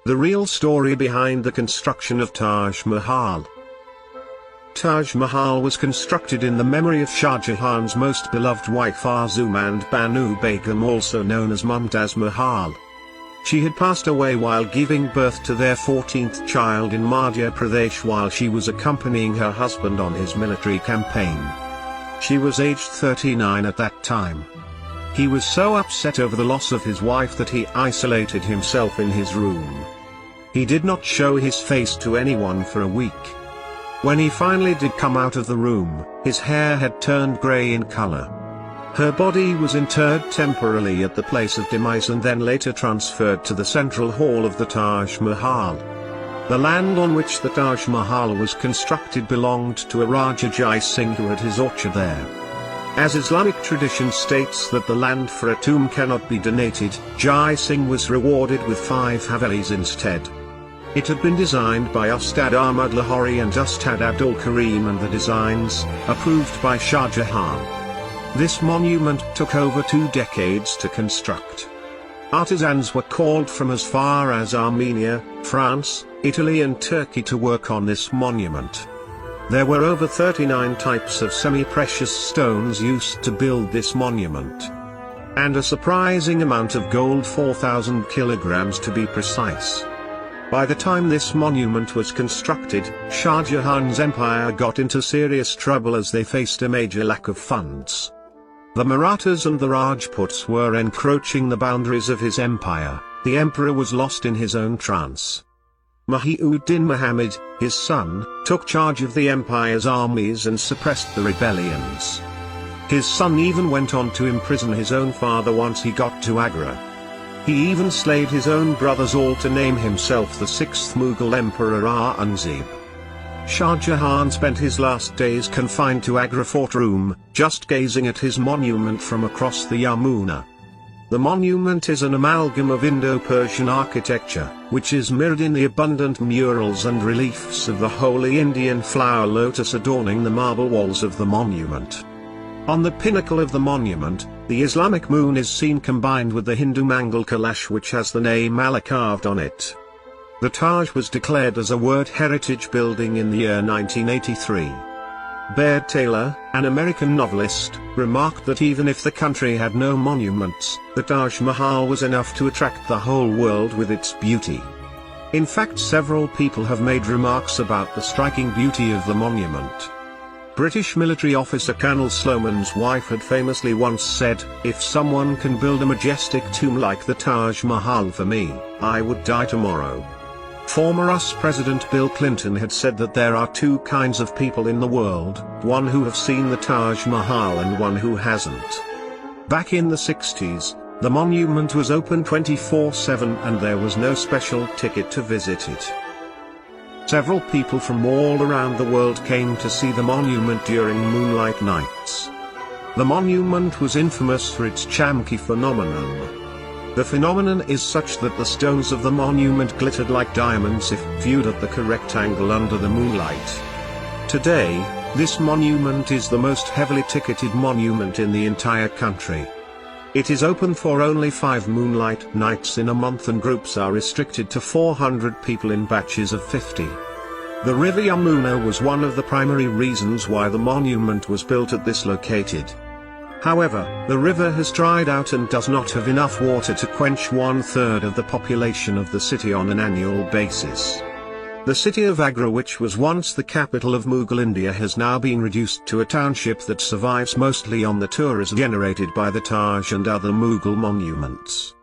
The real story behind the construction of Taj Mahal. Taj Mahal was constructed in the memory of Shah Jahan's most beloved wife Azum and Banu Begum, also known as Mumtaz Mahal. She had passed away while giving birth to their 14th child in Madhya Pradesh while she was accompanying her husband on his military campaign. She was aged 39 at that time. He was so upset over the loss of his wife that he isolated himself in his room. He did not show his face to anyone for a week. When he finally did come out of the room, his hair had turned grey in color. Her body was interred temporarily at the place of demise and then later transferred to the central hall of the Taj Mahal. The land on which the Taj Mahal was constructed belonged to a Raja Jai Singh who had his orchard there. As Islamic tradition states that the land for a tomb cannot be donated, Jai Singh was rewarded with 5 havelis instead. It had been designed by Ustad Ahmad Lahori and Ustad Abdul Karim, and the designs, approved by Shah Jahan. This monument took over 2 decades to construct. Artisans were called from as far as Armenia, France, Italy and Turkey to work on this monument. There were over 39 types of semi-precious stones used to build this monument. And a surprising amount of gold, 4,000 kilograms to be precise. By the time this monument was constructed, Shah Jahan's empire got into serious trouble as they faced a major lack of funds. The Marathas and the Rajputs were encroaching the boundaries of his empire. The emperor was lost in his own trance. Muhyiddin Muhammad, his son, took charge of the empire's armies and suppressed the rebellions. His son even went on to imprison his own father once he got to Agra. He even slayed his own brothers, all to name himself the 6th Mughal Emperor Aurangzeb. Shah Jahan spent his last days confined to Agra fort room, just gazing at his monument from across the Yamuna. The monument is an amalgam of Indo-Persian architecture, which is mirrored in the abundant murals and reliefs of the holy Indian flower lotus adorning the marble walls of the monument. On the pinnacle of the monument, the Islamic moon is seen combined with the Hindu Mangal Kalash, which has the name Allah carved on it. The Taj was declared as a World Heritage Building in the year 1983. Baird Taylor, an American novelist, remarked that even if the country had no monuments, the Taj Mahal was enough to attract the whole world with its beauty. In fact, several people have made remarks about the striking beauty of the monument. British military officer Colonel Sloman's wife had famously once said, "If someone can build a majestic tomb like the Taj Mahal for me, I would die tomorrow." Former US President Bill Clinton had said that there are 2 kinds of people in the world, one who have seen the Taj Mahal and one who hasn't. Back in the 60s, the monument was open 24/7 and there was no special ticket to visit it. Several people from all around the world came to see the monument during moonlight nights. The monument was infamous for its Chamki phenomenon. The phenomenon is such that the stones of the monument glittered like diamonds if viewed at the correct angle under the moonlight. Today, this monument is the most heavily ticketed monument in the entire country. It is open for only 5 moonlight nights in a month and groups are restricted to 400 people in batches of 50. The river Yamuna was one of the primary reasons why the monument was built at this location. However, the river has dried out and does not have enough water to quench 1/3 of the population of the city on an annual basis. The city of Agra, which was once the capital of Mughal India, has now been reduced to a township that survives mostly on the tourism generated by the Taj and other Mughal monuments.